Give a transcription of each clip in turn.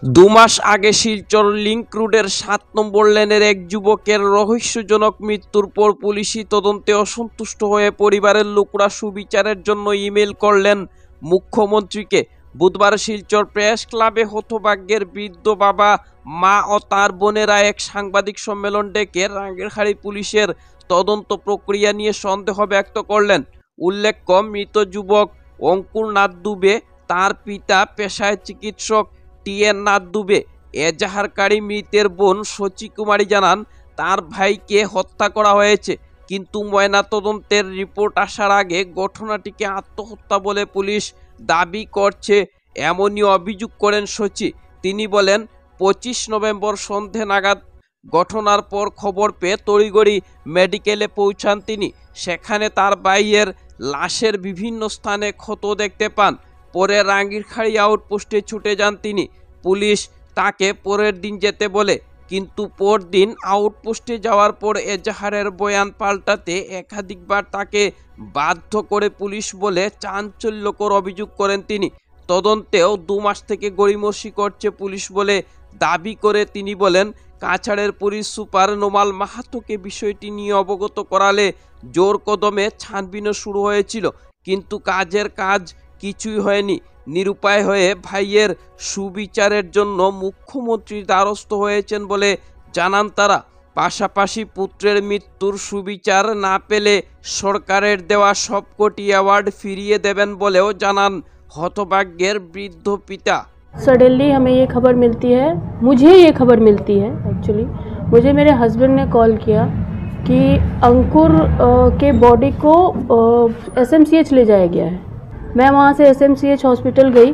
দু মাস আগে শিলচর লিংক রোডের 7 নম্বর লেনের এক যুবকের রহস্যজনক মৃত্যুর পর পুলিশি তদন্তে অসন্তুষ্ট হয়ে পরিবারের লোকরা সুবিচারের জন্য ইমেল করলেন মুখ্যমন্ত্রীকে। বুধবার শিলচর প্রেস ক্লাবে হতভাগ্যের বৃদ্ধ বাবা, মা ও তার বোনেরা এক সাংবাদিক সম্মেলন ডেকে রাঙ্গিরখাড়ি পুলিশের তদন্ত প্রক্রিয়া নিয়ে সন্দেহ ব্যক্ত করলেন। উল্লেখ্য, মৃত যুবক অঙ্কুর নাথ দুবে, তার পিতা পেশায় চিকিৎসক টিএন নাথ দুবে। এজাহারকারী মৃতের বোন শচী কুমারী জানান, তার ভাইকে হত্যা করা হয়েছে, কিন্তু ময়নাতদন্তের রিপোর্ট আসার আগে ঘটনাটিকে আত্মহত্যা বলে পুলিশ দাবি করছে, এমনই অভিযোগ করেন শচী। তিনি বলেন, 25 নভেম্বর সন্ধে নাগাদ ঘটনার পর খবর পেয়ে তড়িঘড়ি মেডিকেলে পৌঁছান তিনি। সেখানে তার ভাইয়ের লাশের বিভিন্ন স্থানে ক্ষত দেখতে পান। পরে রাঙ্গিরখাড়ি আউটপোস্টে ছুটে যান তিনি। পুলিশ তাকে পরের দিন যেতে বলে, কিন্তু পরদিন আউটপোস্টে যাওয়ার পর এজাহারের বয়ান পাল্টাতে একাধিকবার তাকে বাধ্য করে পুলিশ বলে চাঞ্চল্যকর অভিযোগ করেন তিনি। তদন্তেও 2 মাস থেকে গড়িমসি করছে পুলিশ বলে দাবি করে তিনি বলেন, কাছাড়ের পুলিশ সুপার নোমাল মাহাতোকে বিষয়টি নিয়ে অবগত করালে জোর কদমে ছানবিনও শুরু হয়েছিল, কিন্তু কাজের কাজ কিছুই হয়নি। নিরুপায় হয়ে ভাইয়ের সুবিচারের জন্য মুখ্যমন্ত্রীর দ্বারস্থ হয়েছেন বলে জানান তারা। পাশাপাশি পুত্রের মৃত্যুর সুবিচার না পেলে সরকারের দেওয়া সবকটি অ্যাওয়ার্ড ফিরিয়ে দেবেন বলেও জানান হতভাগ্যের বৃদ্ধ পিতা। सडनली हमें ये खबर मिलती है, मुझे ये खबर मिलती है एक्चुअली, मुझे मेरे हस्बैंड ने कॉल किया कि अंकुर के बॉडी को एसएमसीएच ले जाया गया है। मैं वहाँ से एसएमसीएच हॉस्पिटल गई।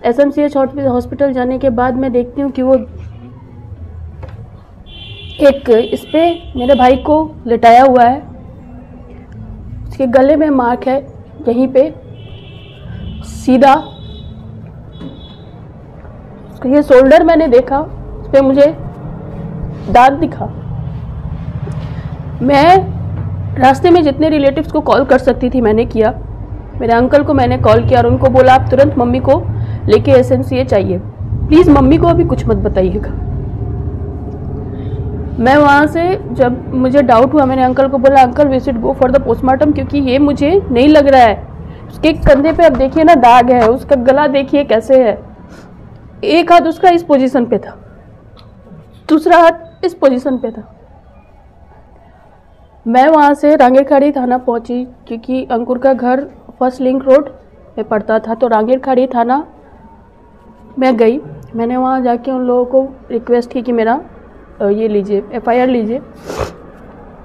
एसएमसीएच हॉस्पिटल जाने के बाद मैं देखती हूँ कि वो एक इस पे मेरे भाई को लिटाया हुआ है, उसके गले में मार्क है, यहीं पे सीधा ये शोल्डर मैंने देखा, उस पर मुझे दाग दिखा। मैं रास्ते में जितने रिलेटिव्स को कॉल कर सकती थी मैंने किया। मेरे अंकल को मैंने कॉल किया और उनको बोला, आप तुरंत मम्मी को लेके एसएमसीएच आइए, प्लीज़ मम्मी को अभी कुछ मत बताइएगा। मैं वहाँ से जब मुझे डाउट हुआ, मैंने अंकल को बोला, uncle we should go for the postmortem, क्योंकि ये मुझे नहीं लग रहा है। उसके कंधे पे अब देखिए ना दाग है, उसका गला देखिए कैसे है, एक हाथ उसका इस पोजीशन पे था, दूसरा हाथ इस पोजीशन पे था। मैं वहाँ से रांगीरखाड़ी थाना पहुँची, क्योंकि अंकुर का घर फर्स्ट लिंक रोड में पड़ता था, तो रांगीरखाड़ी थाना मैं गई। मैंने वहाँ जाके उन लोगों को रिक्वेस्ट की कि मेरा ये लीजिए, FIR लीजिए।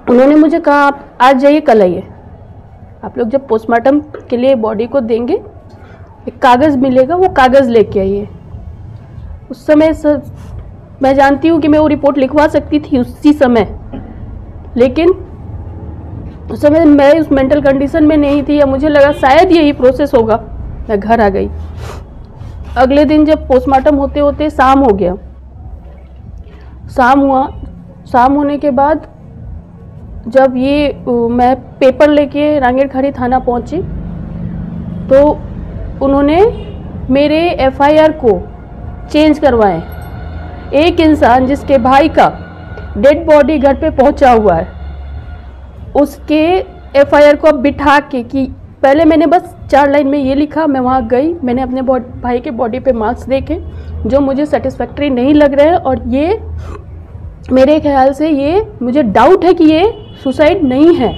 उन्होंने मुझे कहा, आप आज जाइए, कल आइए, आप लोग जब पोस्टमार्टम के लिए बॉडी को देंगे एक कागज़ मिलेगा, वो कागज़ लेके आइए। उस समय मैं जानती हूँ कि मैं वो रिपोर्ट लिखवा सकती थी उसी समय, लेकिन उस समय मैं उस मेंटल कंडीशन में नहीं थी, या मुझे लगा शायद यही प्रोसेस होगा। मैं घर आ गई। अगले दिन जब पोस्टमार्टम होते होते शाम हो गया, शाम हुआ। शाम होने के बाद जब ये मैं पेपर लेके रांगीरखाड़ी थाना पहुँची, तो उन्होंने मेरे FIR को चेंज करवाए। एक इंसान जिसके भाई का डेड बॉडी घर पे पहुंचा हुआ है, उसके FIR को अब बिठा के, कि पहले मैंने बस 4 लाइन में ये लिखा। मैं वहाँ गई, मैंने अपने भाई के बॉडी पे मार्क्स देखे जो मुझे सेटिस्फैक्ट्री नहीं लग रहे हैं, और ये मेरे ख्याल से ये मुझे डाउट है कि ये सुसाइड नहीं है।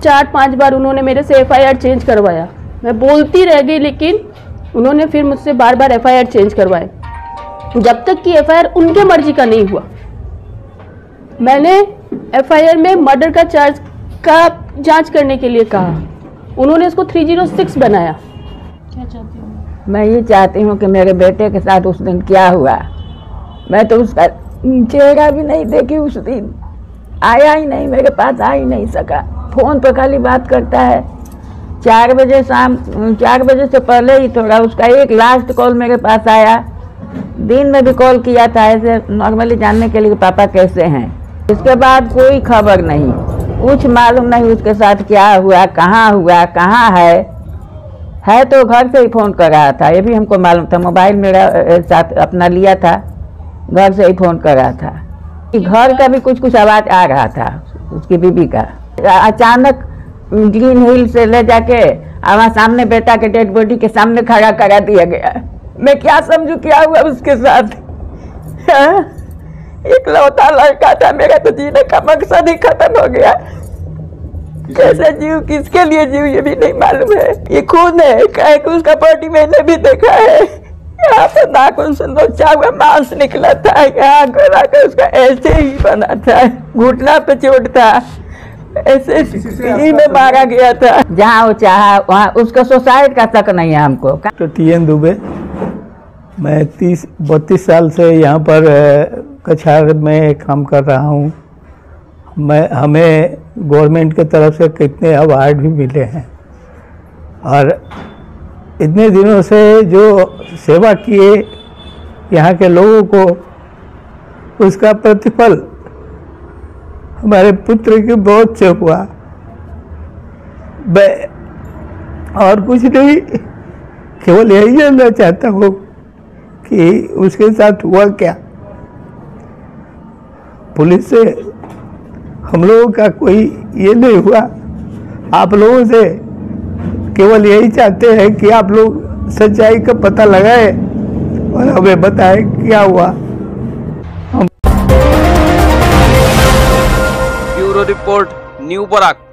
4-5 बार उन्होंने मेरे से FIR चेंज करवाया। मैं बोलती रह गई, लेकिन उन्होंने फिर मुझसे बार बार FIR चेंज करवाए, जब तक कि FIR उनके मर्जी का नहीं हुआ। मैंने FIR में मर्डर का चार्ज का जांच करने के लिए कहा, उन्होंने इसको 306 बनाया। क्या चाहती हूँ मैं ये चाहती हूँ कि मेरे बेटे के साथ उस दिन क्या हुआ, मैं तो उसका चेहरा भी नहीं देखी। उस दिन आया ही नहीं, मेरे पास आ ही नहीं सका। फ़ोन पर खाली बात करता है। 4 बजे शाम, 4 बजे से पहले ही थोड़ा उसका एक लास्ट कॉल मेरे पास आया। दिन में भी कॉल किया था ऐसे नॉर्मली जानने के लिए पापा कैसे हैं। इसके बाद कोई खबर नहीं, कुछ मालूम नहीं उसके साथ क्या हुआ, कहाँ है है तो घर से ही फ़ोन कर रहा था, ये भी हमको मालूम था। मोबाइल मेरा साथ अपना लिया था, घर से ही फ़ोन कर रहा था। घर का भी कुछ कुछ आवाज़ आ रहा था उसकी बीबी का। अचानक ग्रीन हिल से ले जाके हमारे सामने बेटा के डेड बॉडी के सामने खड़ा करा दिया गया। मैं क्या समझूं क्या हुआ उसके साथ। एक लौता लड़का था मेरा, तो जीने का मकसद ही खत्म हो गया। कैसे जीव, किसके लिए जीव, ये भी नहीं मालूम है। ये खून है, कहे कि उसका बॉडी मैंने भी देखा है। यहाँ पर नाखून से नोचा हुआ मांस निकला था, यहाँ गला का उसका ऐसे ही बना था, घुटना पे चोट था, ऐसे ही में मारा गया था। जहाँ वो चाहा वहाँ, उसका सुसाइड का तक नहीं है हमको। तो टी.एन. दुबे, मैं 32 साल से यहाँ पर कछार में काम कर रहा हूँ। हमें गवर्नमेंट की तरफ से कितने अवार्ड भी मिले हैं, और इतने दिनों से जो सेवा किए यहाँ के लोगों को, उसका प्रतिफल हमारे पुत्र की मौत से हुआ। मैं और कुछ नहीं, केवल यही जानना चाहता हूँ कि उसके साथ हुआ क्या। पुलिस से हम लोगों का कोई ये नहीं हुआ। आप लोगों से केवल यही चाहते हैं कि आप लोग सच्चाई का पता लगाएं और हमें बताएं क्या हुआ। Bureau report, new Barack.